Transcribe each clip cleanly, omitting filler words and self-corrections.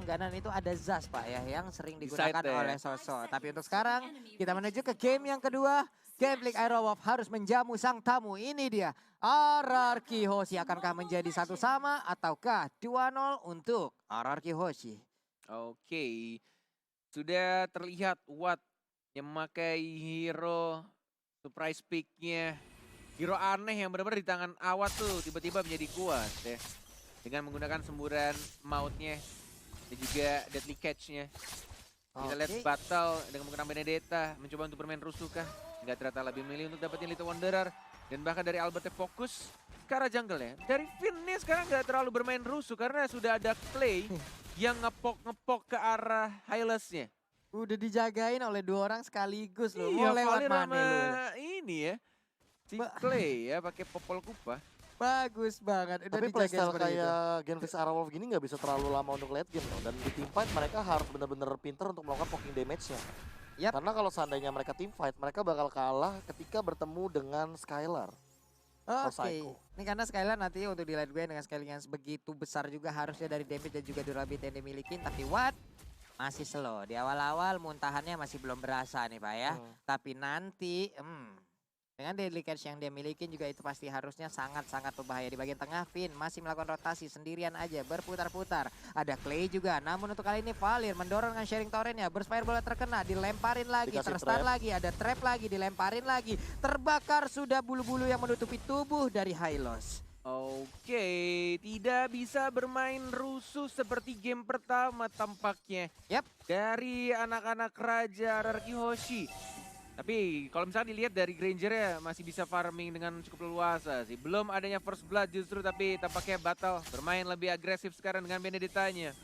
langganan itu ada Zas Pak ya, yang sering Di digunakan side ya. oleh Soso. Tapi untuk sekarang kita menuju ke game yang kedua. Game Aerowolf harus menjamu sang tamu. Ini dia RRQ Hoshi. Akankah menjadi satu sama ataukah 2-0 untuk RRQ Hoshi? Oke. Sudah terlihat Watt yang memakai hero surprise pick-nya. Hero aneh yang benar-benar di tangan Awat tuh tiba-tiba menjadi kuat ya. Dengan menggunakan semburan mautnya dan juga deadly catch-nya. Kita lihat Oke. battle dengan menggunakan Benedetta, mencoba untuk bermain rusuh kah? Nggak ternyata lebih milih untuk dapetin Little Wanderer. Dan bahkan dari Albertnya fokus ke arah jungle ya. Dari Finn nih sekarang nggak terlalu bermain rusuh karena sudah ada Clay yang ngepok-ngepok ke arah Hylas-nya. Udah dijagain oleh dua orang sekaligus loh. Iya, Mau lewat Valir mana sama lu? ini ya. Si Ba- Clay ya pakai popol kupa. Bagus banget. Udah Tapi dijagain playstyle seperti itu. kayak Genfix Aerowolf gini nggak bisa terlalu lama untuk late game loh. Dan di team fight mereka harus bener-bener pinter untuk melakukan poking damage-nya. Yap. Karena kalau seandainya mereka team fight, mereka bakal kalah ketika bertemu dengan Skylar. Oke, Psycho. ini karena Skylar nanti untuk di late game dengan scaling yang begitu besar juga harusnya dari damage dan juga durability yang dimiliki. Tapi Watt masih slow. Di awal-awal muntahannya masih belum berasa nih Pak ya. Tapi nanti dengan deadly catch yang dia miliki juga itu pasti harusnya sangat-sangat berbahaya. Di bagian tengah Finn masih melakukan rotasi sendirian aja berputar-putar. Ada Clay juga, namun untuk kali ini Valir mendorong dengan sharing torrentnya. Burst bola terkena, dilemparin lagi, Dikasih terstun trap. lagi, ada trap lagi, dilemparin lagi. Terbakar sudah bulu-bulu yang menutupi tubuh dari Hylos. Oke, tidak bisa bermain rusuh seperti game pertama tampaknya. Yap. Dari anak-anak Raja RRQ Hoshi. Tapi kalau misalnya dilihat dari Granger ya masih bisa farming dengan cukup leluasa sih. Belum adanya first blood justru tapi tampaknya battle bermain lebih agresif sekarang dengan Benedettanya.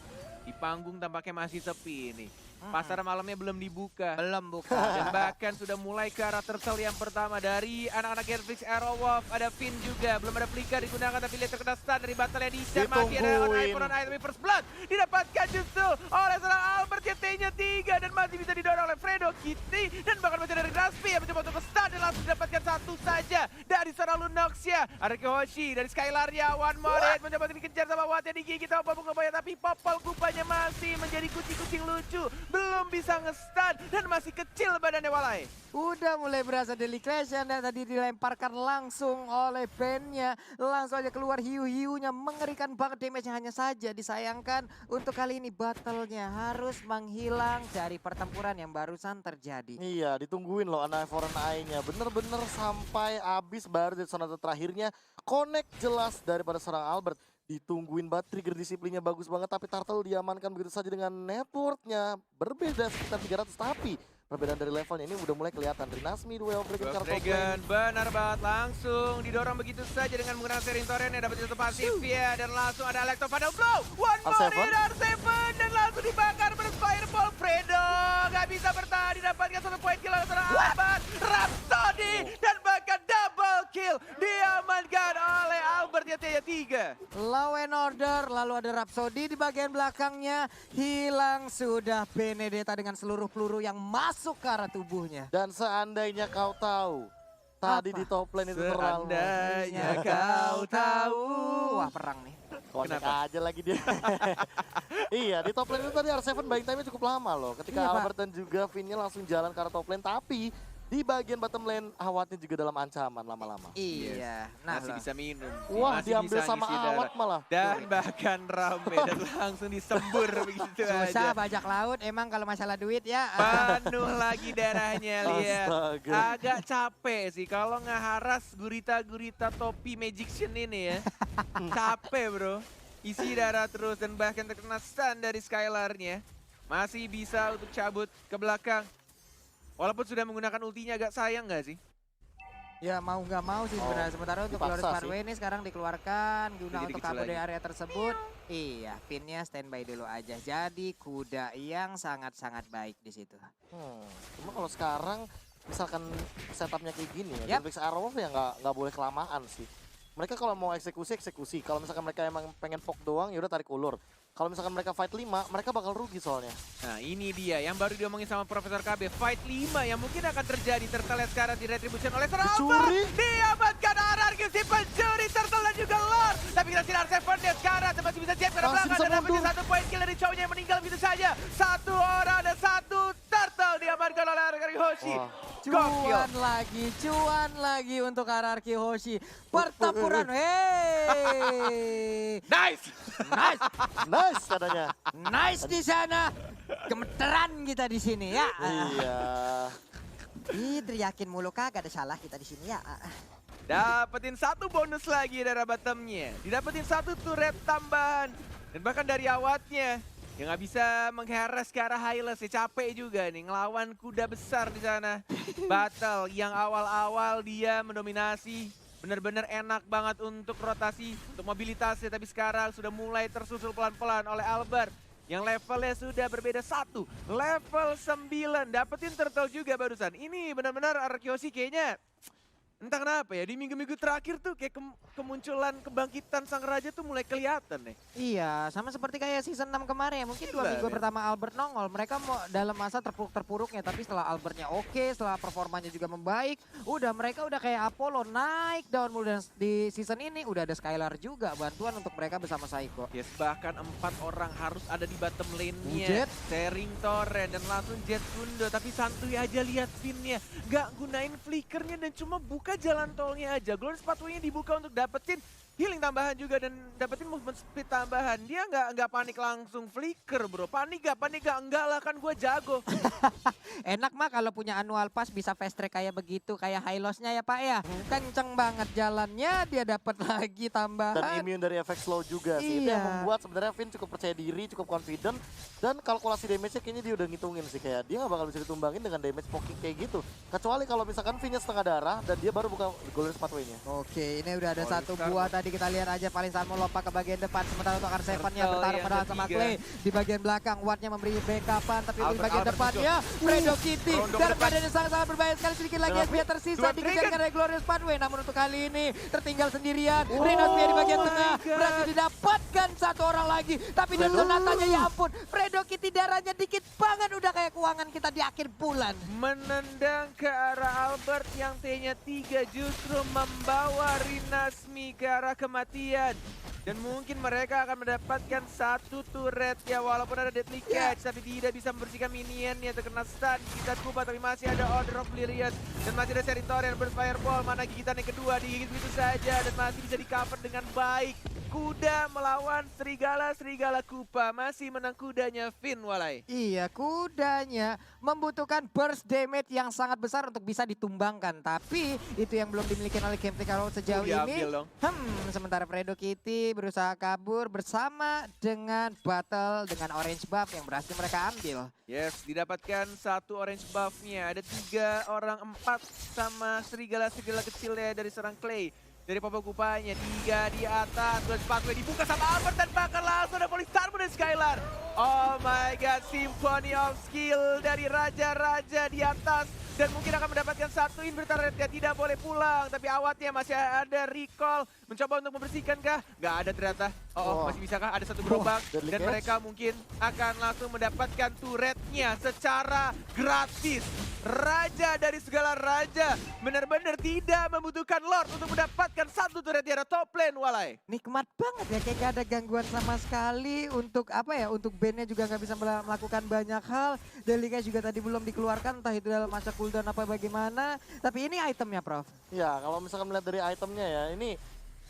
Di panggung tampaknya masih sepi ini. Pasar malamnya belum dibuka. Belum buka. Dan bahkan sudah mulai ke arah turtle yang pertama dari anak-anak Genfix Aerowolf. Ada Finn juga, belum ada Flicker digunakan tapi lihat terkena stun dari battle yang di-share. Masih ada on eye for on eye tapi first blood didapatkan justru oleh seorang Albert CT-nya 3 dan masih bisa didorong oleh Fredo Kitty. Dan bahkan masih dari Raspi yang mencoba untuk stun dan langsung didapatkan satu saja dari seorang Lunoxia. Ada Hoshi dari Skylar-nya, one more hit mencoba untuk dikejar sama Watt yang digigit sama Popol Kupanya tapi Popol Kupanya masih menjadi kucing-kucing lucu. Belum bisa nge-stun dan masih kecil badannya Walai. Udah mulai berasa delicration dan tadi dilemparkan langsung oleh bandnya. Langsung aja keluar hiu-hiunya, mengerikan banget damage-nya. Hanya saja disayangkan untuk kali ini battle-nya harus menghilang dari pertempuran yang barusan terjadi. Iya, ditungguin loh Ana Foreign Eye-nya. Bener-bener sampai habis baru di sonata terakhirnya. Connect jelas daripada seorang Albert. Ditungguin banget, trigger disiplinnya bagus banget. Tapi Turtle diamankan begitu saja dengan networknya. Berbeda sekitar 300 tapi perbedaan dari levelnya ini udah mulai kelihatan. Rinasmi duel Dragon Duel Kartu Dragon benar banget langsung didorong begitu saja dengan menggunakan sharing torrent yang dapat satu pasif ya dan langsung ada Electro Final Blow. One more R7. hit R7 dan langsung dibakar Fireball Fredo. Gak bisa bertahan didapatkan satu poin kill oleh seorang Albert. Rhapsody dan bahkan double kill diamankan oleh Albert ya 3. Law and Order, lalu ada Rhapsody di bagian belakangnya. Hilang sudah Benedetta dengan seluruh peluru yang masuk ke arah tubuhnya. Dan seandainya kau tahu, tadi Apa? di top lane itu terlalu. Seandainya Ya kau tahu. Wah perang nih. Konek Kenapa? aja lagi dia. Iya, di top lane itu tadi R7 buying time-nya cukup lama loh. Ketika Iya, Pak. Albert dan juga Finn-nya langsung jalan ke arah top lane. Tapi di bagian bottom lane Awatnya juga dalam ancaman lama-lama. Iya. Nah, Masih loh. bisa minum. Wah, Masih diambil bisa sama ngisi darah. Awat malah. Dan bahkan rame dan langsung disembur begitu Susah aja. bajak laut emang kalau masalah duit ya. Penuh lagi darahnya lihat. Astaga. Agak capek sih kalau ngeharas gurita-gurita topi Magician ini ya. Capek bro. Isi darah terus dan bahkan terkena stun dari Skylar-nya. Masih bisa untuk cabut ke belakang. Walaupun sudah menggunakan ultinya agak sayang gak sih? Ya mau nggak mau sih sebenarnya. Sementara untuk dipaksa Loris sih. Parway ini sekarang dikeluarkan guna Jadi untuk kecil kabur dari lagi. area tersebut. Iya, pinnya standby dulu aja. Jadi kuda yang sangat-sangat baik di situ. Cuma kalau sekarang misalkan setupnya kayak gini ya, Yap. Genfix Aerowolf ya nggak boleh kelamaan sih. Mereka kalau mau eksekusi. Kalau misalkan mereka emang pengen poke doang, ya udah tarik ulur. Kalau misalkan mereka fight 5, mereka bakal rugi soalnya. Nah ini dia yang baru diomongin sama Profesor KB. Fight 5 yang mungkin akan terjadi tertelet sekarang di retribution oleh seorang Dicuri. Albert. Diamankan RRQ lagi si pencuri Turtle dan juga Lord. Tapi kita sinar Seven dia sekarang masih bisa jab ke Masih belakang bisa dan dapetin mundur. satu poin kill dari cowoknya yang meninggal begitu saja. Satu orang dan satu Turtle diamankan oleh RRQ Hoshi. Wah. Cuan lagi untuk RRQ Hoshi. Pertempuran, hey, Nice! nice, Nice katanya. nice di sana. Gemeteran kita di sini ya. Iya. Ih, teriakin mulu kagak ada salah kita di sini ya. Dapetin satu bonus lagi dari bottomnya. Didapetin satu turret tambahan. Dan bahkan dari awatnya. Yang nggak bisa mengheres ke arah Hylos. Ya capek juga nih ngelawan kuda besar di sana. Battle yang awal-awal dia mendominasi. Benar-benar enak banget untuk rotasi, untuk mobilitasnya. Tapi sekarang sudah mulai tersusul pelan-pelan oleh Albert. Yang levelnya sudah berbeda satu. Level 9. Dapetin turtle juga barusan. Ini benar-benar RRQ Hoshi kayaknya entah kenapa ya, di minggu-minggu terakhir tuh kayak kemunculan kebangkitan sang raja tuh mulai kelihatan nih. Iya, sama seperti kayak season 6 kemarin ya. Mungkin 2 Gila, minggu men. pertama Albert nongol, mereka mau dalam masa terpuruk-terpuruknya. Tapi setelah Albertnya oke, setelah performanya juga membaik, mereka udah kayak Apollo naik daun mulu. Dan di season ini udah ada Skylar juga, bantuan untuk mereka bersama Saiko. Yes, bahkan 4 orang harus ada di bottom Jet. lane-nya. Sharing torrent dan langsung Jet Kundo. Tapi santuy aja lihat pinnya. Gak gunain flickernya dan cuma buka jalan tolnya aja. Glorious Pathway-nya dibuka untuk dapetin healing tambahan juga dan dapetin movement speed tambahan. Dia nggak panik langsung flicker bro. Panik gak? Enggak lah kan gue jago. Enak mah kalau punya annual pass bisa fast track kayak begitu, kayak Hylos-nya ya Pak ya. Kenceng banget jalannya, dia dapat lagi Dan tambahan. immune dari efek slow juga sih. Itu yang Iya. membuat sebenarnya Finn cukup percaya diri, cukup confident. Dan kalkulasi damage-nya kayaknya dia udah ngitungin sih. Kayak dia gak bakal bisa ditumbangin dengan damage poking kayak gitu. Kecuali kalau misalkan Finn-nya setengah darah dan dia baru buka Glorious Pathway-nya. Oke, ini udah ada Oh, satu Star. buah tadi kita lihat aja paling mau lompat ke bagian depan. Sementara untuk R7 yang Turtle bertarung yang padahal sama ketiga. Clay. Di bagian belakang Wattnya memberi backupan, tapi untuk di bagian Albert depannya Fredo Kitty. Rondo ke Dan depan. badannya sangat-sangat berbahaya sekali, sedikit lagi Dengan Asmia tersisa dua dikejar trigger. dengan Glorious Pathway. Namun untuk kali ini tertinggal sendirian. Rino Asmia di bagian my tengah God. berhasil didapatkan satu orang lagi. Tapi di sunatanya ya ampun, Fredo Kitty darahnya dikit banget, udah kayak keuangan kita di akhir bulan. Menendang ke arah Albert yang T-nya 3 justru membawa Rinasmi ke arah kematian. Dan mungkin mereka akan mendapatkan satu turret ya walaupun ada deadly catch tapi tidak bisa membersihkan minionnya terkena stun kita Kuba tapi masih ada Order of Lyrius dan masih ada Seritorian Burst Fireball mana gigitan yang kedua digigit begitu saja dan masih bisa di cover dengan baik. Kuda melawan serigala Kupa masih menang kudanya Finn Walai. Iya, kudanya membutuhkan burst damage yang sangat besar untuk bisa ditumbangkan. Tapi itu yang belum dimiliki oleh Game Carol sejauh ini. Diambil dong. Sementara Fredo Kitty berusaha kabur bersama dengan battle dengan orange buff yang berhasil mereka ambil. Yes, didapatkan satu orange buff-nya. Ada 3 orang 4 sama serigala-serigala kecilnya dari serang Clay. Dari Papa Kupanya, 3 di atas. Glorious Pathway dibuka sama Albert dan bahkan langsung ada Polistarmu dan Skylar. Oh my god, Symphony of Skill dari Raja-Raja di atas. Dan mungkin akan mendapatkan satu inverter ya tidak boleh pulang. Tapi awatnya masih ada recall. Mencoba untuk membersihkan kah? Nggak ada ternyata. Oh, masih bisa kah? Ada satu gerobak. deadly Dan catch. mereka mungkin akan langsung mendapatkan turretnya secara gratis. Raja dari segala raja benar-benar tidak membutuhkan Lord untuk mendapatkan satu turret di arah top lane Walai. Nikmat banget ya, kayak gak ada gangguan sama sekali untuk apa ya, untuk bandnya juga nggak bisa melakukan banyak hal. Deliknya juga tadi belum dikeluarkan, entah itu dalam masa cooldown apa bagaimana. Tapi ini itemnya Prof. Ya, kalau misalkan melihat dari itemnya ya, ini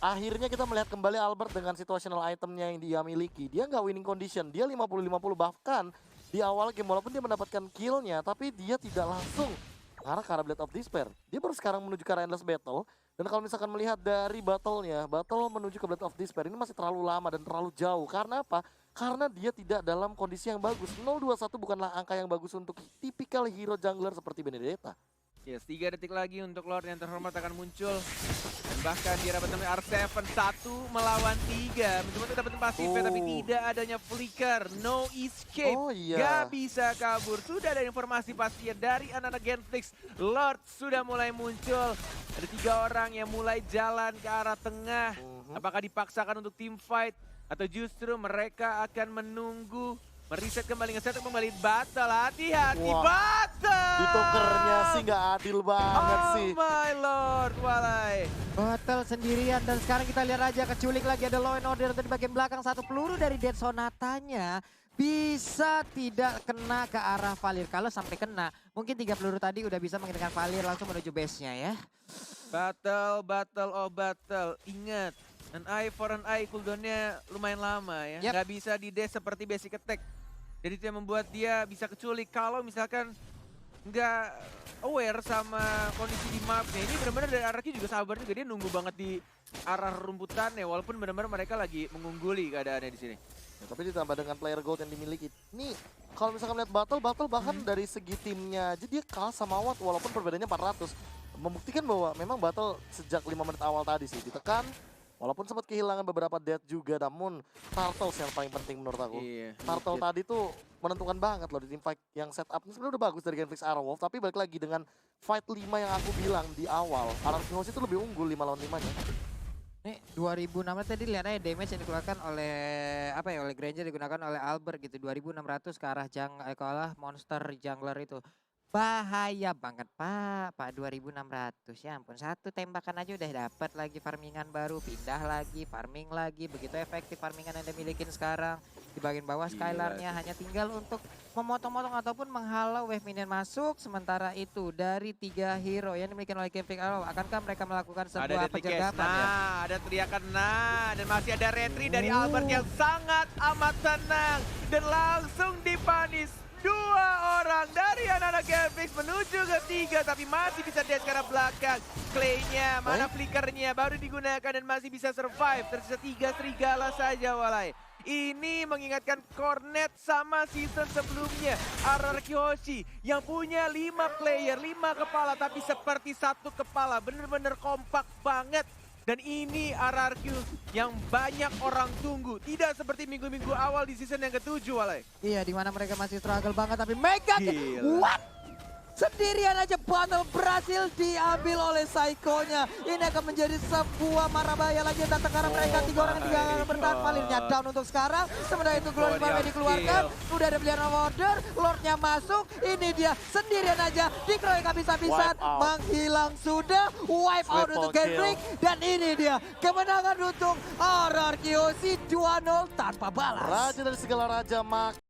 akhirnya kita melihat kembali Albert dengan situational itemnya yang dia miliki. Dia nggak winning condition, dia 50-50 bahkan di awal game walaupun dia mendapatkan killnya, tapi dia tidak langsung mengarah ke arah Blade of Despair. Dia baru sekarang menuju ke arah Endless Battle. Dan kalau misalkan melihat dari battle-nya, battle menuju ke Blade of Despair ini masih terlalu lama dan terlalu jauh. Karena apa? Karena dia tidak dalam kondisi yang bagus. 0-2-1 bukanlah angka yang bagus untuk tipikal hero jungler seperti Benedetta. Yes, 3 detik lagi untuk Lord yang terhormat akan muncul. Dan bahkan dia dapat R7 1 melawan 3. Mencoba untuk dapetin pasifnya tapi tidak adanya flicker. No escape. Oh iya. Gak bisa kabur. Sudah ada informasi pastinya dari anak-anak Genflix. Lord sudah mulai muncul. Ada 3 orang yang mulai jalan ke arah tengah. Apakah dipaksakan untuk team fight? Atau justru mereka akan menunggu Mereset kembali, nge-setup kembali battle. Hati-hati Wah. battle. Ditokernya sih nggak adil banget sih. Oh my lord, walai. Battle sendirian dan sekarang kita lihat aja keculik lagi ada Law and Order di bagian belakang. Satu peluru dari Dead Sonatanya bisa tidak kena ke arah Valir. Kalau sampai kena mungkin 3 peluru tadi udah bisa mengenakan Valir langsung menuju base-nya ya. Battle, oh battle. Ingat, an eye for an eye cooldown-nya lumayan lama ya. Yep. Nggak bisa di dash seperti basic attack. Jadi itu yang membuat dia bisa keculik kalau misalkan nggak aware sama kondisi di mapnya. Ini benar-benar dari RRQ juga sabar juga, dia nunggu banget di arah rumputannya walaupun benar-benar mereka lagi mengungguli keadaannya di sini. Ya, tapi ditambah dengan player gold yang dimiliki. Ini kalau misalkan melihat battle bahkan dari segi timnya aja dia kalah sama Watt walaupun perbedaannya 400. Membuktikan bahwa memang battle sejak 5 menit awal tadi sih ditekan. Walaupun sempat kehilangan beberapa death juga, namun Turtles yang paling penting menurut aku. Iya. Turtle tadi tuh menentukan banget loh di tim fight yang setup ini sebenarnya udah bagus dari Genflix Aerowolf, tapi balik lagi dengan fight 5 yang aku bilang di awal, RRQ Host itu lebih unggul 5 lawan 5-nya. Nih 2006 tadi lihat aja damage yang dikeluarkan oleh apa ya, oleh Granger digunakan oleh Albert gitu. 2600 ke arah ke arah monster jungler itu. Bahaya banget Pak 2600 ya ampun, satu tembakan aja udah dapat lagi farmingan baru, pindah lagi, farming lagi, begitu efektif farmingan yang dimiliki sekarang. Di bagian bawah Gila Skylarnya hanya tinggal untuk memotong-motong ataupun menghalau wave minion masuk. Sementara itu dari 3 hero yang dimiliki oleh Genflix Arrow, akankah mereka melakukan Ada sebuah deadly case, penjagapan ya? ada teriakan dan masih ada retry dari Albert yang sangat amat tenang dan langsung dipanis. 2 orang dari anak-anak Genflix menuju ke 3 tapi masih bisa dash ke arah belakang. Clay-nya, mana flickernya baru digunakan dan masih bisa survive. Tersisa 3 serigala saja walai. Ini mengingatkan Cornet sama season sebelumnya. RRQ Hoshi yang punya 5 player, 5 kepala tapi seperti satu kepala. Bener-bener kompak banget. Dan ini RRQ yang banyak orang tunggu. Tidak seperti minggu-minggu awal di season yang ke-7 walai. Iya, di mana mereka masih struggle banget tapi Mega Gila. what? Sendirian aja battle berhasil diambil oleh Psycho-nya. Ini akan menjadi sebuah marabaya lagi yang datang karena mereka 3 orang yang 3 orang bertahan. Valirnya down untuk sekarang. Sementara itu keluar Valirnya dikeluarkan. Udah ada pilihan order, Lordnya masuk. Ini dia sendirian aja dikeroyok habis-habisan. Menghilang sudah. Wipe out untuk Genflix. Dan ini dia kemenangan untuk RRQ 2-0 tanpa balas. Raja dari segala raja, Mak.